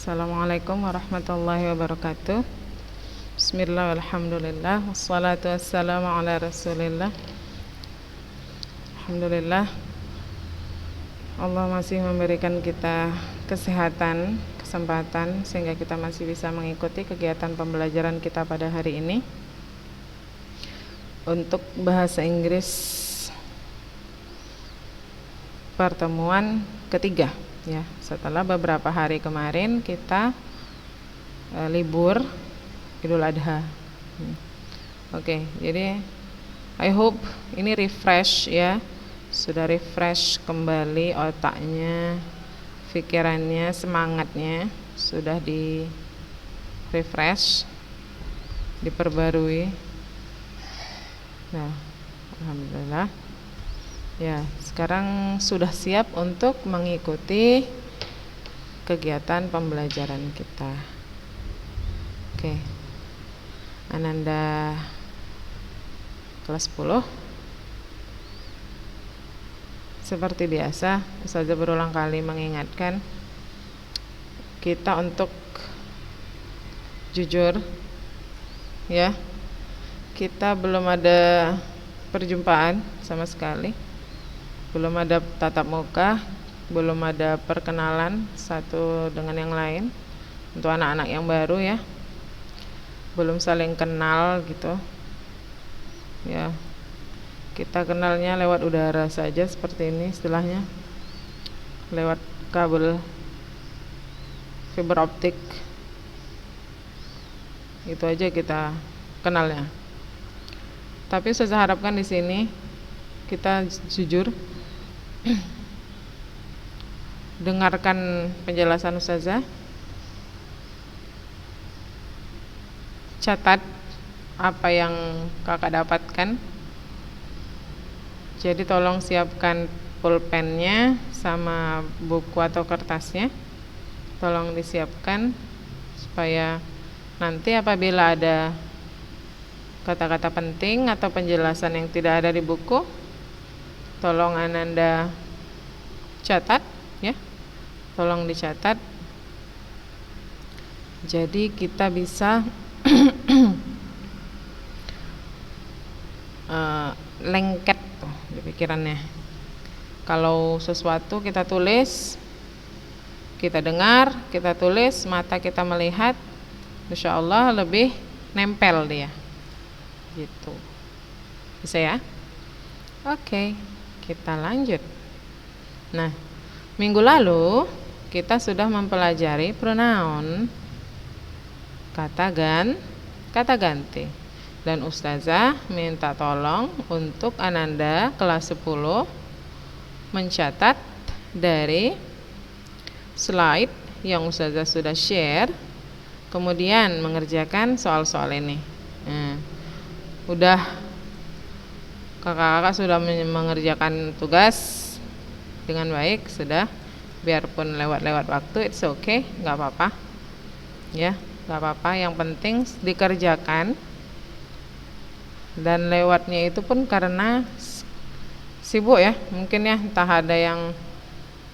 Assalamualaikum warahmatullahi wabarakatuh. Bismillah, alhamdulillah, wassalatu wassalamu ala rasulillah. Alhamdulillah, Allah masih memberikan kita kesehatan, kesempatan sehingga kita masih bisa mengikuti kegiatan pembelajaran kita pada hari ini untuk bahasa Inggris pertemuan ketiga, ya. Setelah beberapa hari kemarin kita libur Idul Adha. Oke, jadi I hope ini refresh, ya. Sudah refresh kembali otaknya, pikirannya, semangatnya sudah di refresh, diperbarui. Nah, alhamdulillah. Ya, sekarang sudah siap untuk mengikuti kegiatan pembelajaran kita. Oke. Ananda kelas 10. Seperti biasa, Ustazah berulang kali mengingatkan kita untuk jujur, ya. Kita belum ada perjumpaan sama sekali, belum ada tatap muka, belum ada perkenalan satu dengan yang lain untuk anak-anak yang baru, ya. Belum saling kenal gitu, ya. Kita kenalnya lewat udara saja, seperti ini istilahnya, lewat kabel fiber optik. Itu aja kita kenalnya. Tapi saya harapkan di sini kita jujur dengarkan penjelasan Ustazah, catat apa yang kakak dapatkan. Jadi tolong siapkan pulpennya sama buku atau kertasnya, tolong disiapkan supaya nanti apabila ada kata-kata penting atau penjelasan yang tidak ada di buku, tolong Ananda catat, ya. Tolong dicatat. Jadi kita bisa lengket tuh di pikirannya. Kalau sesuatu kita tulis, kita dengar, kita tulis, mata kita melihat, insya Allah lebih nempel dia, gitu. Bisa, ya? Oke, kita lanjut. Nah, minggu lalu kita sudah mempelajari pronoun, kata ganti. Dan Ustazah minta tolong untuk Ananda kelas 10 mencatat dari slide yang Ustazah sudah share, kemudian mengerjakan soal-soal ini. Udah kakak-kakak sudah mengerjakan tugas dengan baik, sudah. Biarpun lewat-lewat waktu, it's okay, gak apa-apa, ya, gak apa-apa. Yang penting dikerjakan. Dan lewatnya itu pun karena sibuk, ya, mungkin, ya, entah ada yang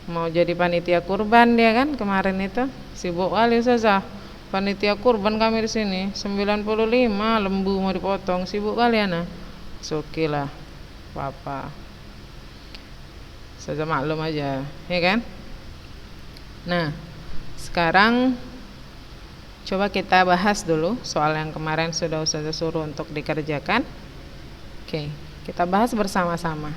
mau jadi panitia kurban, dia kan kemarin itu sibuk kali Ustazah. Panitia kurban kami di sini 95 lembu mau dipotong, sibuk kali, Ana. Oke lah, apa-apa. Ustazah maklum aja, ya kan? Nah, sekarang coba kita bahas dulu soal yang kemarin sudah Ustazah suruh untuk dikerjakan. Oke, kita bahas bersama-sama.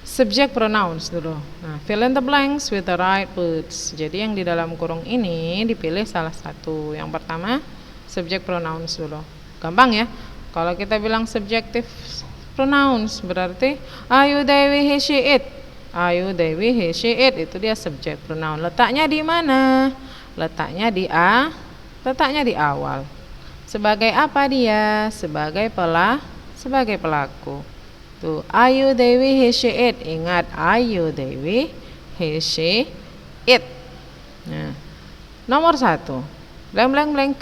Subject pronouns dulu. Nah, fill in the blanks with the right words. Jadi yang di dalam kurung ini dipilih salah satu. Yang pertama, subject pronouns dulu. Gampang, ya. Kalau kita bilang subjective pronouns berarti ayu, Dewi, he, she, it. Ayu, Dewi, he, she, it, itu dia subject pronoun. Letaknya di mana? Letaknya di letaknya di awal. Sebagai apa dia? Sebagai pelaku. Tuh, Ayu, Dewi, he, she, it. Ingat, Ayu, Dewi, he, she, it. Nah, nomor 1. Blank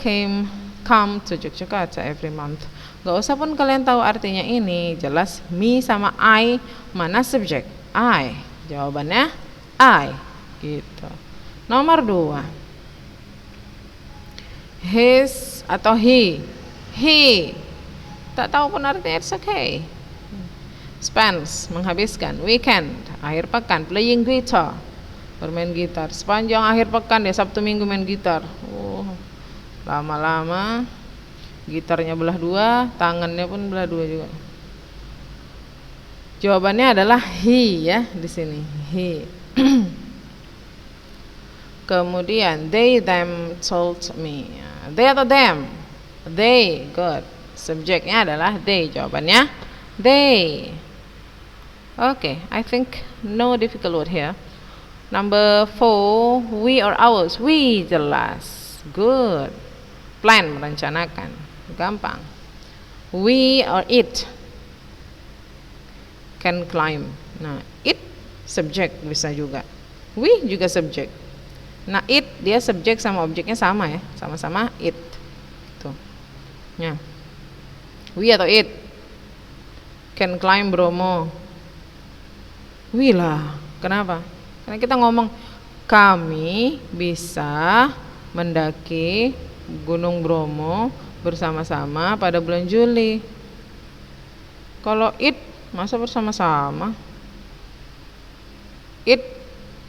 come to Yogyakarta every month. Gak usah pun kalian tahu artinya ini, jelas me sama I, mana subjek? I. Jawabannya I, gitu. Nomor 2. His atau he. He. Tak tahu pun artinya, it's okay. Spends, menghabiskan. Weekend, akhir pekan. Playing guitar, bermain gitar. Sepanjang akhir pekan dia Sabtu Minggu main gitar. Lama-lama gitarnya belah dua, tangannya pun belah dua juga. Jawabannya adalah he ya di sini. He. Kemudian they them told me. They atau them? They, good. Subjeknya adalah they, jawabannya they. Okay, I think no difficult word here. Number 4, we or ours. We, jelas. Good. Plan, merencanakan. Gampang. We or it. Can climb. Nah, it subjek bisa juga. We juga subjek. Nah, it dia subjek sama objeknya sama ya, sama-sama it. Tuh. Ya. We atau it. Can climb Bromo. We lah. Kenapa? Karena kita ngomong kami bisa mendaki Gunung Bromo bersama-sama pada bulan Juli. Kalau it masa bersama-sama? It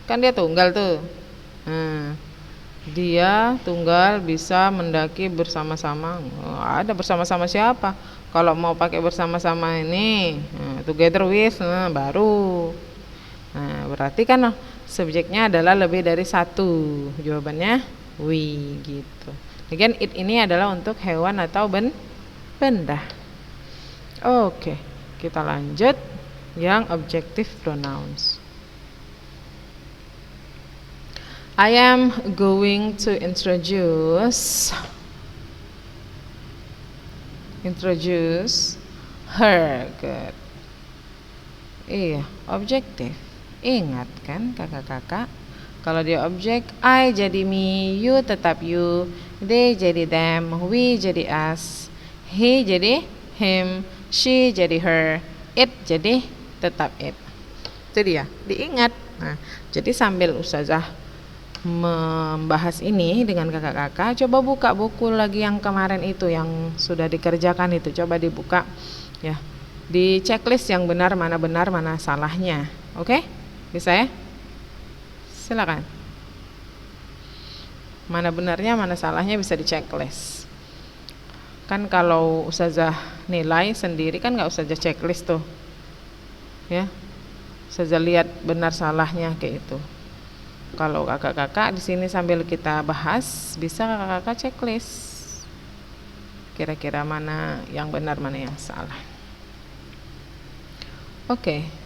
kan dia tunggal tuh. Nah, dia tunggal bisa mendaki bersama-sama. Ada bersama-sama siapa? Kalau mau pakai bersama-sama ini, together with, baru. Nah, berarti kan subjeknya adalah lebih dari satu. Jawabannya we gitu. Again, it ini adalah untuk hewan atau benda. Oke, kita lanjut yang objective pronouns. I am going to introduce her. Good. Iya, objektif. Ingat kan kakak-kakak, kalau dia objek, I jadi me, you tetap you, they jadi them, we jadi us, he jadi him, she jadi her, it jadi tetap it. Itu dia, diingat. Nah, jadi sambil ustazah membahas ini dengan kakak-kakak, coba buka buku lagi yang kemarin itu, yang sudah dikerjakan itu, coba dibuka ya, di checklist yang benar, mana salahnya. Oke? Bisa ya? Silakan. Mana benarnya, mana salahnya bisa di checklist. Kan kalau ustazah nilai sendiri kan nggak ustazah checklist tuh, ya. Ustazah lihat benar salahnya kayak itu. Kalau kakak-kakak di sini sambil kita bahas, bisa kakak-kakak checklist. Kira-kira mana yang benar, mana yang salah. Oke.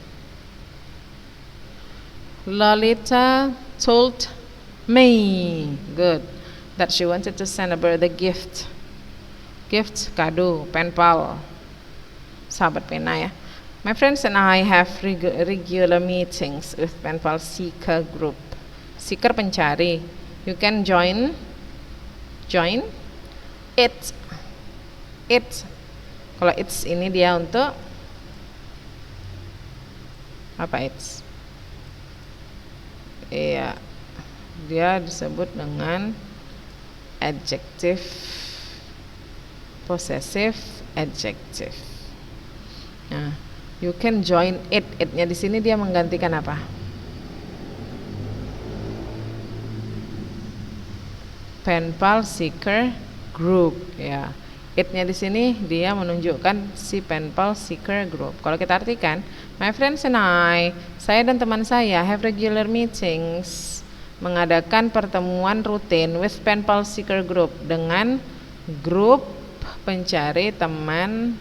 Lolita told me, good, that she wanted to send a birthday gift. Gift, kado, penpal, sahabat pena ya. My friends and I have regular meetings with penpal seeker group. Seeker pencari. You can join it. Kalau it's ini dia untuk apa it's? Iya, dia disebut dengan adjective, possessive adjective. Nah, you can join it. It-nya di sini dia menggantikan apa? Penpal seeker group ya. It-nya di sini dia menunjukkan si penpal seeker group. Kalau kita artikan, my friends and I, saya dan teman saya have regular meetings, mengadakan pertemuan rutin with penpal seeker group, dengan grup pencari teman,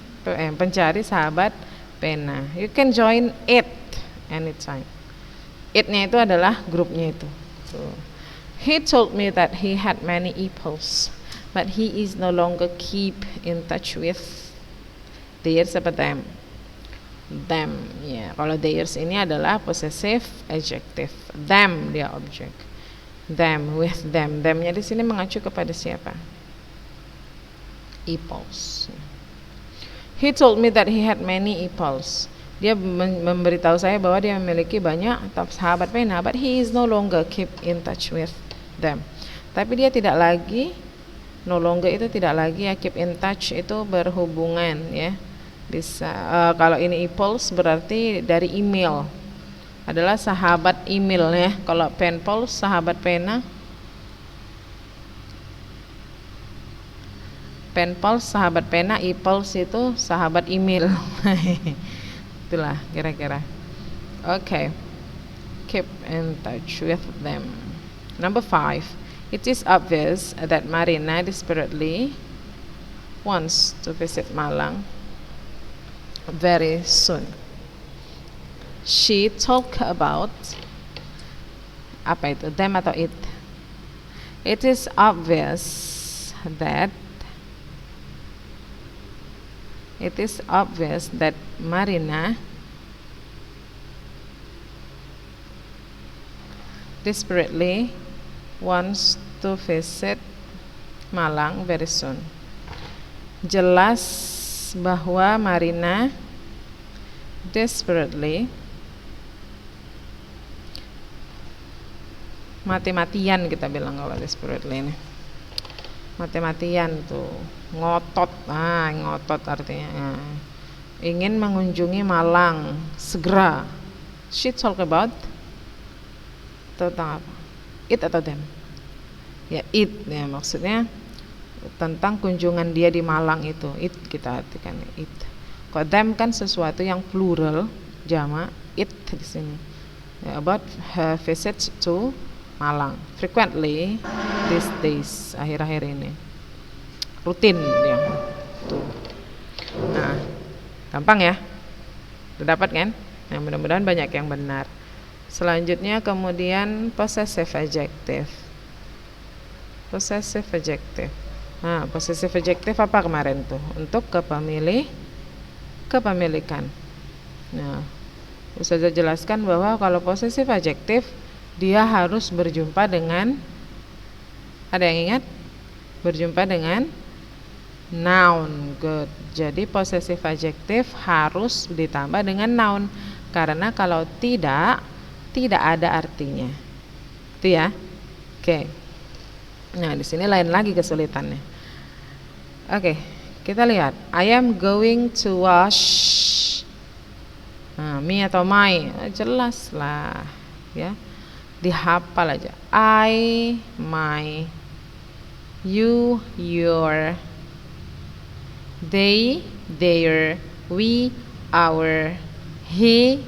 pencari sahabat pena. You can join it anytime. It-nya itu adalah grupnya itu. So, he told me that he had many equals, but he is no longer keep in touch with theirs apa them. Them ya, kalau theirs ini adalah possessive adjective, them dia objek, them with them, them-nya di sini mengacu kepada siapa? Equals. He told me that he had many equals. Dia memberitahu saya bahwa dia memiliki banyak sahabat pena, but he is no longer keep in touch with them. Tapi dia tidak lagi, no longer itu tidak lagi ya, keep in touch itu berhubungan ya. Bisa kalau ini e-pals berarti dari email, adalah sahabat email ya. Kalau pen pals sahabat pena, pen pals sahabat pena, e-pals itu sahabat email. Itulah kira-kira. Okay, keep in touch with them. Number 5, it is obvious that Marina desperately wants to visit Malang very soon. She talk about apa itu, them atau it? It is obvious that Marina desperately wants to visit Malang very soon. Jelas bahwa Marina desperately, mati-matian kita bilang kalau desperately ini, mati-matian tuh, ngotot, ngotot artinya ingin mengunjungi Malang segera. She talk about tentang apa? It atau them? Ya it ya, maksudnya tentang kunjungan dia di Malang itu. It kita artikan it. Kalau them kan sesuatu yang plural, jamak, it di sini. Ya, about her visits to Malang. Frequently these days, akhir-akhir ini. Rutin dia. Tuh. Nah, gampang ya. Udah dapat kan? Nah, mudah-mudahan banyak yang benar. Selanjutnya kemudian possessive adjective. Possessive adjective. Nah, possessive adjective apa kemarin tuh? Untuk kepemilikan. Nah, Ustazah jelaskan bahwa kalau possessive adjective dia harus berjumpa dengan, ada yang ingat? Berjumpa dengan noun. Good. Jadi possessive adjective harus ditambah dengan noun, karena kalau tidak ada artinya. Itu ya. Oke. Nah, di sini lain lagi kesulitannya. Oke, kita lihat. I am going to wash. Nah, me atau my, jelas lah ya. Dihafal aja. I, my, you, your, they, their, we, our, he,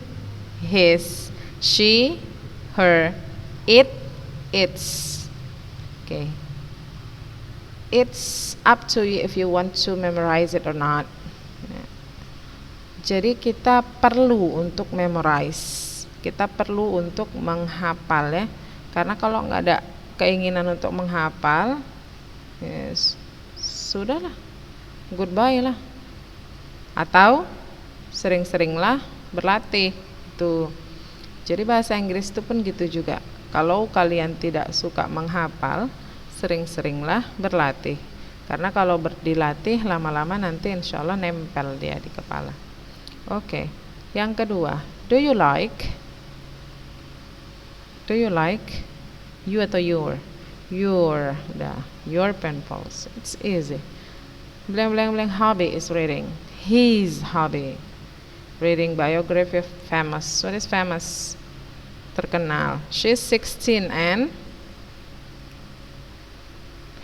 his, she, her, it, its. Okay. It's up to you if you want to memorize it or not. Jadi kita perlu untuk memorize, kita perlu untuk menghafal ya. Karena kalau nggak ada keinginan untuk menghafal, yes, sudahlah, goodbye lah. Atau sering-seringlah berlatih tuh. Jadi bahasa Inggris itu pun gitu juga. Kalau kalian tidak suka menghafal, sering-seringlah berlatih. Karena kalau dilatih lama-lama nanti insya Allah nempel dia di kepala. Oke. Yang kedua, do you like? Do you like? You atau your? Your, udah. Your pen pals. It's easy. Blank hobby is reading. His hobby. Reading biography of famous. What is famous? Terkenal. She's 16 and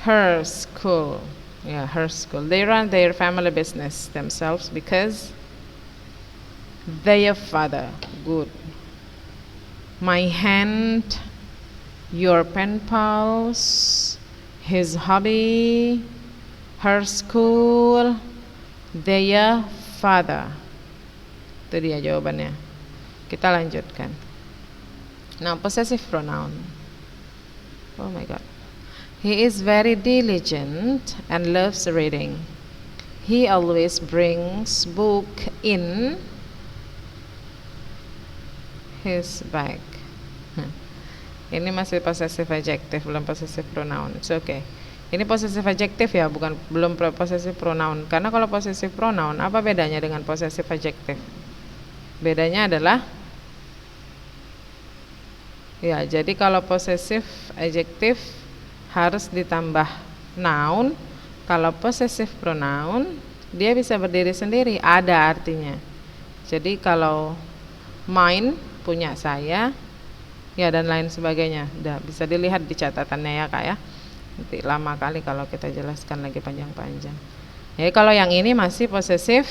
her school. Yeah, her school. They run their family business themselves because their father. Good. My hand, your pen pals, his hobby, her school, their father. Itu dia jawabannya. Kita lanjutkan. Now, possessive pronoun. Oh my God. He is very diligent and loves reading. He always brings book in his bag. Ini masih possessive adjective, belum possessive pronoun. It's okay. Ini possessive adjective ya, belum possessive pronoun. Karena kalau possessive pronoun, apa bedanya dengan possessive adjective? Bedanya adalah Ya, jadi kalau possessive adjective harus ditambah noun. Kalau possessive pronoun dia bisa berdiri sendiri, ada artinya. Jadi kalau mine, punya saya, ya dan lain sebagainya. Udah bisa dilihat di catatannya ya Kak ya. Nanti lama kali kalau kita jelaskan lagi panjang-panjang. Jadi kalau yang ini masih possessive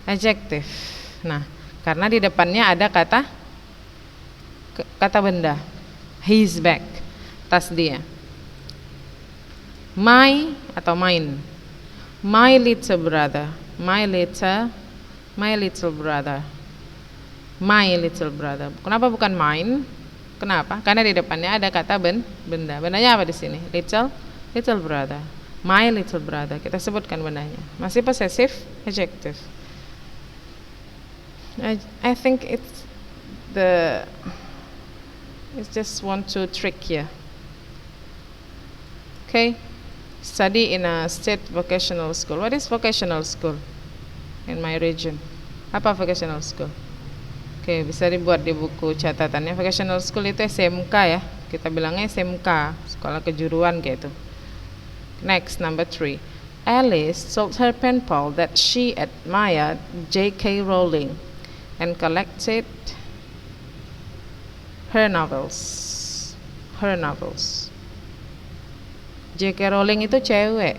adjective. Nah, karena di depannya ada kata benda. His bag, tas dia. My atau mine. My little brother. My little brother. My little brother. Kenapa bukan mine? Kenapa? Karena di depannya ada kata benda. Bendanya apa di sini? Little brother. My little brother. Kita sebutkan bendanya. Masih possessive adjective. I think it's just want to trick you. Okay. Study in a state vocational school. What is vocational school in my region? Apa vocational school? Oke, bisa dibuat di buku catatannya. Vocational school itu SMK ya. Kita bilangnya SMK, sekolah kejuruan kayak itu. Next, number 3. Alice told her pen pal that she admired J.K. Rowling and collected her novels. J.K. Rowling itu cewek.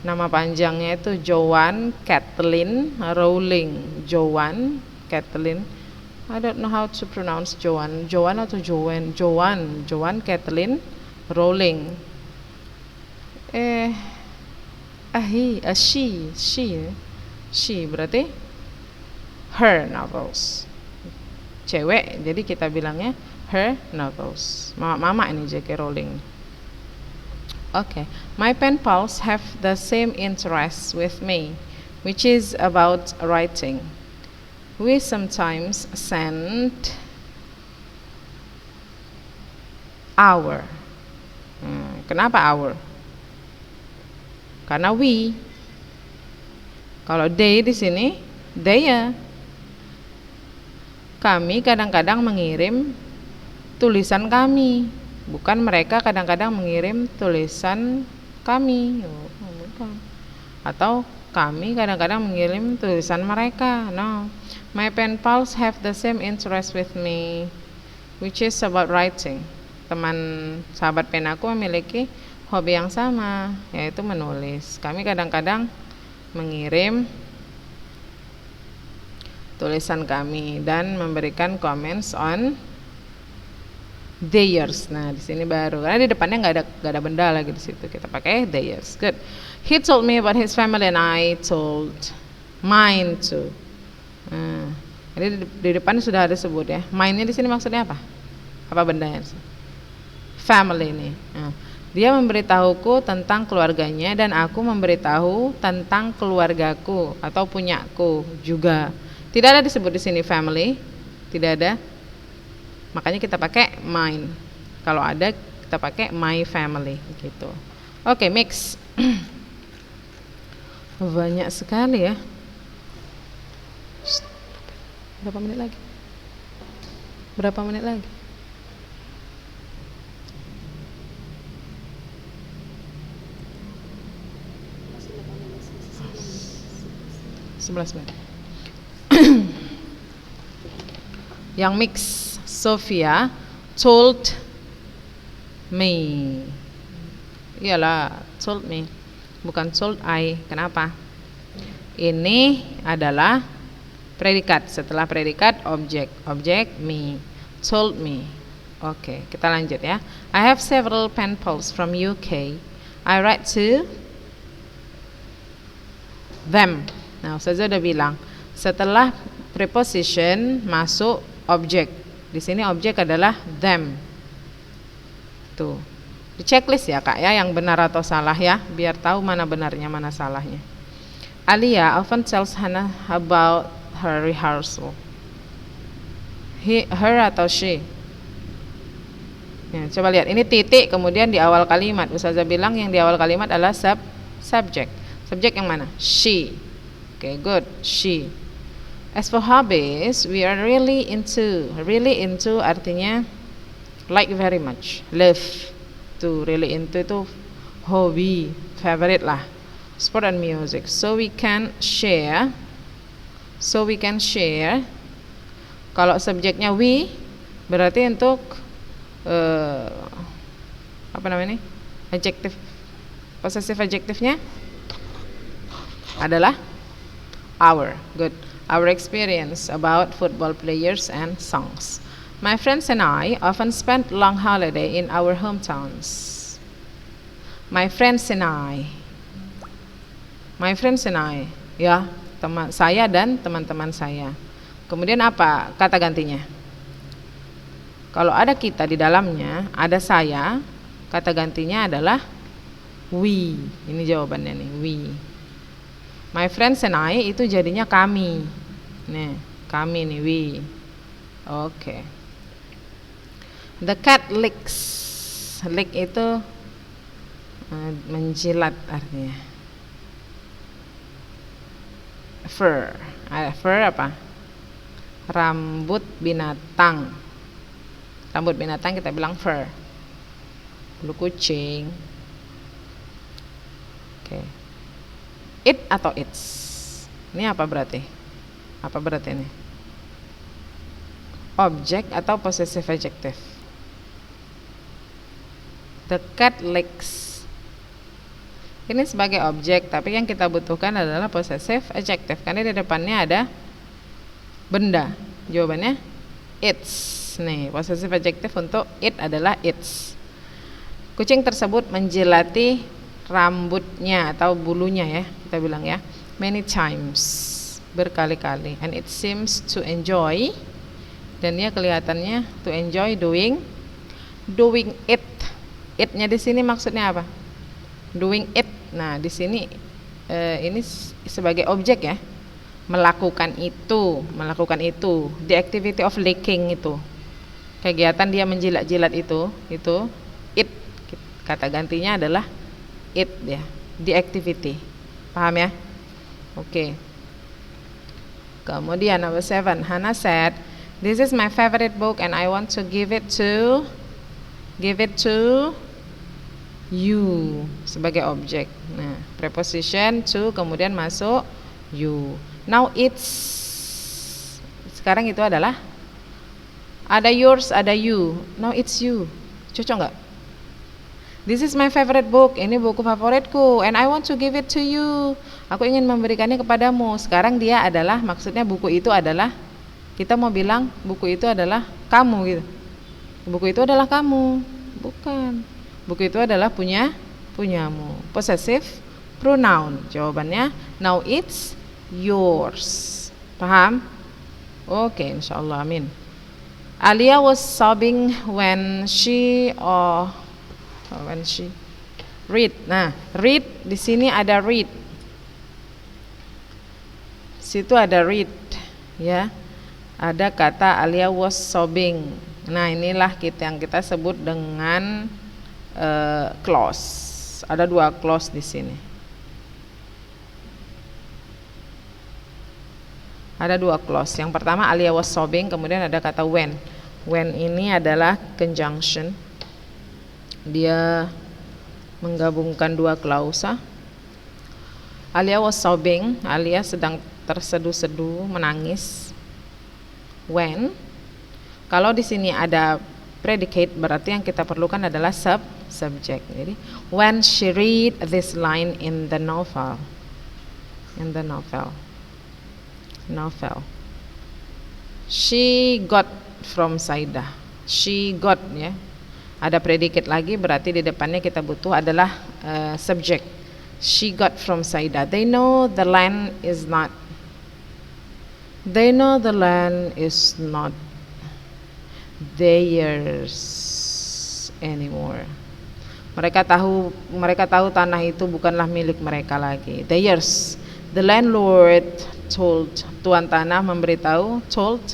Nama panjangnya itu Joanne Kathleen Rowling. Joanne Kathleen. I don't know how to pronounce Joanne atau Joanne. Joanne Kathleen Rowling. She berarti her novels. Cewek, jadi kita bilangnya her novels. Mama ini J.K. Rowling. Okay, my pen pals have the same interest with me, which is about writing. We sometimes send our. Kenapa our? Karena we. Kalau they di sini, they ya. Kami kadang-kadang mengirim tulisan kami, bukan mereka kadang-kadang mengirim tulisan kami. Bukan. Atau kami kadang-kadang mengirim tulisan mereka. No. My pen pals have the same interest with me, which is about writing. Teman sahabat pen aku memiliki hobi yang sama, yaitu menulis. Kami kadang-kadang mengirim tulisan kami dan memberikan comments on theirs. Nah, di sini baru karena di depannya nggak ada benda lagi di situ. Kita pakai theirs. Good. He told me about his family and I told mine too. Jadi di depan sudah ada sebut ya. Mine-nya di sini maksudnya apa? Apa bendanya? Family ini. Dia memberitahuku tentang keluarganya dan aku memberitahu tentang keluargaku atau punyaku juga. Tidak ada disebut di sini family, tidak ada. Makanya kita pakai mine. Kalau ada kita pakai my family gitu. Oke, mix. Banyak sekali ya. Berapa menit lagi? 11 menit. Yang mix, Sophia told me. Iyalah, told me, bukan told I. Kenapa? Ini adalah predikat. Setelah predikat, objek me. Told me. Oke, kita lanjut ya. I have several pen pals from UK. I write to them. Nah, Ustazah udah bilang, setelah preposition masuk objek. Di sini objek adalah them. Tuh. Di checklist ya Kak ya, yang benar atau salah ya, biar tahu mana benarnya, mana salahnya. Alia often tells Hannah about her rehearsal. Her atau she? Ya, coba lihat, ini titik kemudian di awal kalimat. Ustazah bilang yang di awal kalimat adalah subject. Subjek yang mana? She. Okay, good. She. As for hobbies, we are really into artinya like very much, love. To really into itu hobi, favorite lah. Sport and music. So we can share. Kalau subjeknya we, berarti untuk apa namanya? Adjective, possessive adjektifnya adalah our. Good. Our experience about football players and songs. My friends and I often spend long holiday in our hometowns. My friends and I, ya, teman saya dan teman-teman saya. Kemudian apa kata gantinya? Kalau ada kita di dalamnya, ada saya, kata gantinya adalah we. Ini jawabannya nih, we. My friends and I itu jadinya kami. Nih, kami nih, we. Oke. The cat licks. Lick itu menjilat artinya. Fur. Fur apa? Rambut binatang. Rambut binatang kita bilang fur. Bulu kucing. Oke. It atau its? Ini apa berarti? Apa berarti ini? Objek atau possessive adjective? The cat licks. Ini sebagai objek, tapi yang kita butuhkan adalah possessive adjective karena di depannya ada benda. Jawabannya its. Nih, possessive adjective untuk it adalah its. Kucing tersebut menjilati rambutnya atau bulunya ya, kita bilang ya, many times, berkali-kali, and it seems to enjoy, dan dia kelihatannya to enjoy doing it. It-nya di sini maksudnya apa? Doing it. Nah, di sini ini sebagai objek ya, melakukan itu. The activity of licking itu, kegiatan dia menjilat-jilat itu it. Kata gantinya adalah it ya, the activity. Paham ya? Oke. Kemudian number 7, Hannah said, "This is my favorite book and I want to give it to you," sebagai objek. Nah, preposition to kemudian masuk you. Now it's, sekarang itu adalah ada yours, ada you. Now it's you. Cocok nggak? This is my favorite book. Ini buku favoritku. And I want to give it to you. Aku ingin memberikannya kepadamu. Sekarang dia adalah, maksudnya buku itu adalah, kita mau bilang buku itu adalah kamu gitu. Buku itu adalah kamu. Bukan. Buku itu adalah punyamu. Possessive pronoun. Jawabannya now it's yours. Paham? Oke, insyaallah, amin. Alia was sobbing when she read. Nah, read di sini ada read. Situ ada read, ya. Ada kata Alia was sobbing. Nah, inilah yang kita sebut dengan clause. Ada 2 clause di sini. Ada 2 clause. Yang pertama Alia was sobbing, kemudian ada kata when. When ini adalah conjunction. Dia menggabungkan 2 klausa. Alia was sobbing, Alia sedang terseduh-seduh, menangis. When, kalau di sini ada predicate, berarti yang kita perlukan adalah subject. Jadi, when she read this line in the novel. She got from Saida. She got, ya. Ada predicate lagi, berarti di depannya kita butuh adalah subject. She got from Saida. They know the land is not theirs anymore. Mereka tahu tanah itu bukanlah milik mereka lagi. Theirs. The landlord told, tuan tanah memberitahu, told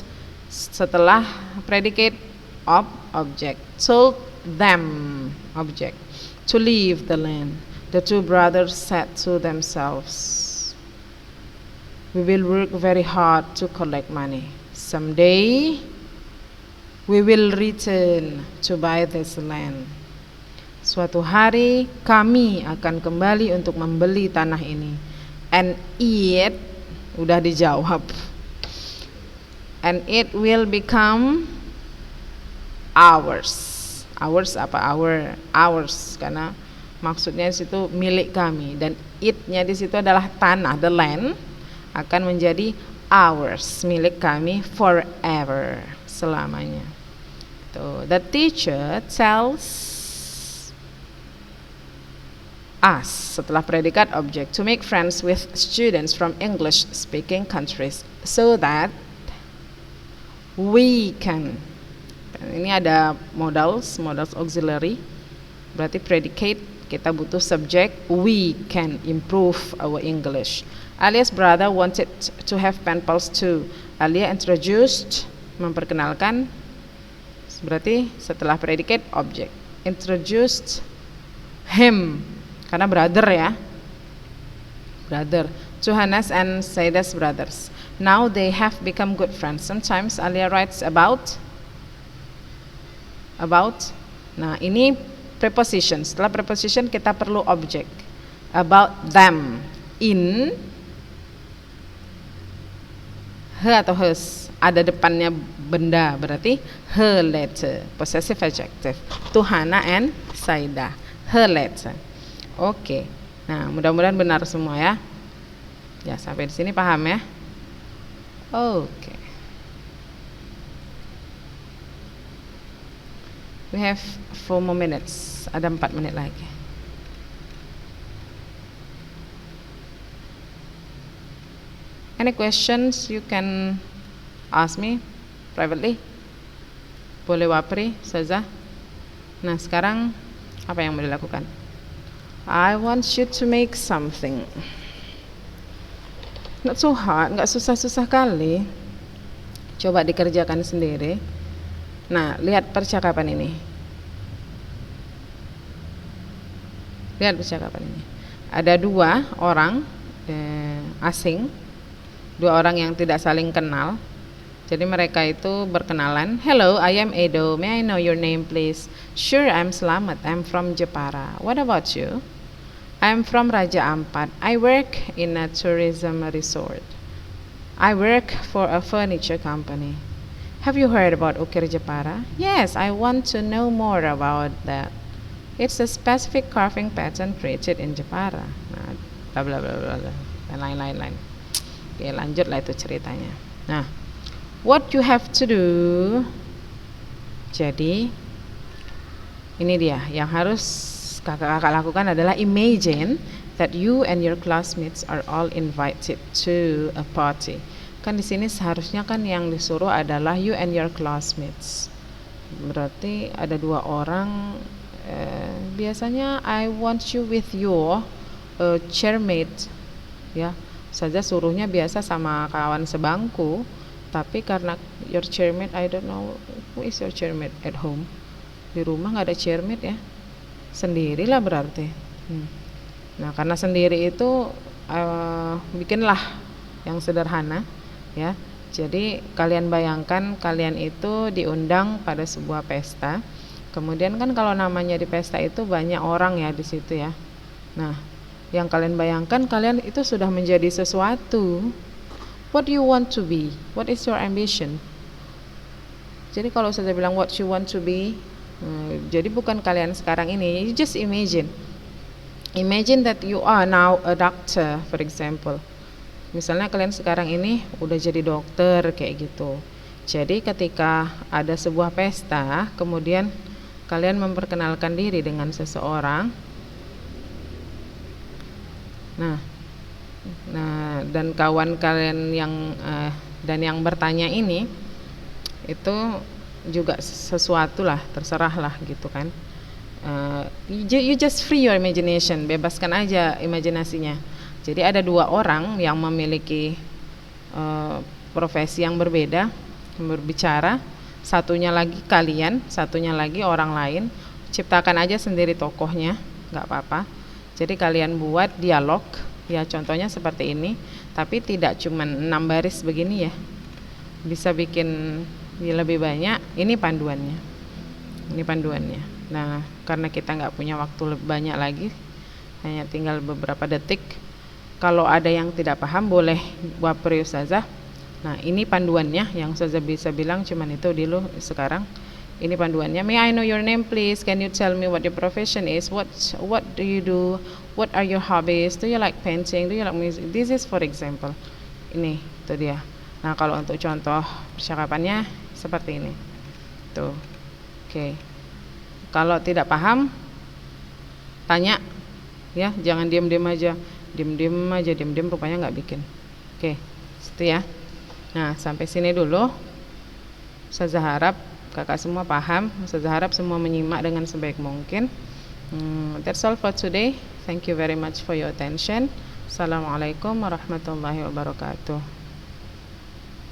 setelah predicate of object. Told them, object, to leave the land. The 2 brothers said to themselves. We will work very hard to collect money. Someday we will return to buy this land. Suatu hari kami akan kembali untuk membeli tanah ini. And it, udah dijawab. And it will become ours. Ours apa? Ours karena maksudnya di situ milik kami, dan it-nya di situ adalah tanah, the land akan menjadi ours, milik kami forever, selamanya. The teacher tells us setelah predikat objek to make friends with students from English speaking countries so that we can. Ini ada modals auxiliary, berarti predicate kita butuh subjek, we can improve our English. Alia's brother wanted to have pen pals too. Alia introduced, memperkenalkan, berarti setelah predicate object, introduced him, karena brother ya, brother, to Hannes and Saida's brothers. Now they have become good friends. Sometimes Alia writes about. Nah ini preposition. Setelah preposition kita perlu object. About them. In her atau hers, ada depannya benda, berarti her letter, possessive adjective. To Hana and Saida, her letter. Oke. Nah, mudah-mudahan benar semua ya. Ya, sampai di sini paham ya? Oke. We have 4 more minutes. Ada 4 menit lagi. Any questions you can ask me privately. Boleh wapri, Saza. Nah, sekarang apa yang mau dilakukan? I want you to make something. Not so hard, nggak susah-susah kali. Coba dikerjakan sendiri. Nah, lihat percakapan ini. Lihat percakapan ini. Ada 2 orang asing, 2 orang yang tidak saling kenal. Jadi mereka itu berkenalan. Hello, I am Edo. May I know your name, please? Sure, I'm Slamet. I'm from Jepara. What about you? I'm from Raja Ampat. I work in a tourism resort. I work for a furniture company. Have you heard about Ukir Jepara? Yes, I want to know more about that. It's a specific carving pattern created in Jepara. Nah, bla bla bla bla, dan lain-lain. Oke, lanjutlah itu ceritanya. Nah, what you have to do. Jadi ini dia yang harus kakak-kakak lakukan adalah imagine that you and your classmates are all invited to a party. Kan di sini seharusnya kan yang disuruh adalah you and your classmates. Berarti ada 2 orang. Biasanya I want you with your chairmate, ya. Saja suruhnya biasa sama kawan sebangku, tapi karena your chairmate, I don't know who is your chairmate at home. Di rumah nggak ada chairmate ya, sendirilah berarti. Nah, karena sendiri itu bikinlah yang sederhana, ya. Jadi kalian bayangkan kalian itu diundang pada sebuah pesta. Kemudian kan kalau namanya di pesta itu banyak orang ya di situ ya. Nah, yang kalian bayangkan kalian itu sudah menjadi sesuatu. What do you want to be? What is your ambition? Jadi kalau saya bilang what you want to be, jadi bukan kalian sekarang ini. You just imagine. Imagine that you are now a doctor, for example. Misalnya kalian sekarang ini udah jadi dokter kayak gitu. Jadi ketika ada sebuah pesta, kemudian kalian memperkenalkan diri dengan seseorang. Nah, dan kawan kalian yang bertanya ini itu juga sesuatu lah, terserah lah gitu kan. You just free your imagination, bebaskan aja imajinasinya. Jadi ada 2 orang yang memiliki profesi yang berbeda, berbicara. Satunya lagi kalian, satunya lagi orang lain. Ciptakan aja sendiri tokohnya, nggak apa-apa. Jadi kalian buat dialog, ya contohnya seperti ini. tapi tidak cuma 6 baris begini ya, bisa bikin lebih banyak. Ini panduannya. Nah, karena kita nggak punya waktu banyak lagi, hanya tinggal beberapa detik, kalau ada yang tidak paham boleh wapri Ustazah. Nah, ini panduannya yang Ustazah bisa bilang cuman itu dulu sekarang. Ini panduannya. May I know your name please? Can you tell me what your profession is? What do you do? What are your hobbies? Do you like painting? Do you like music? This is for example. Ini, itu dia. Nah, kalau untuk contoh percakapannya seperti ini. Tuh. Oke. Kalau tidak paham, tanya. Ya, jangan diam-diam aja. Diam-diam rupanya nggak bikin. Oke. Itu ya. Nah, sampai sini dulu. Ustazah harap kakak semua paham. Ustazah harap semua menyimak dengan sebaik mungkin. That's all for today. Thank you very much for your attention. Assalamualaikum warahmatullahi wabarakatuh.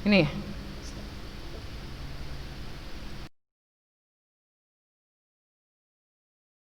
Ini ya.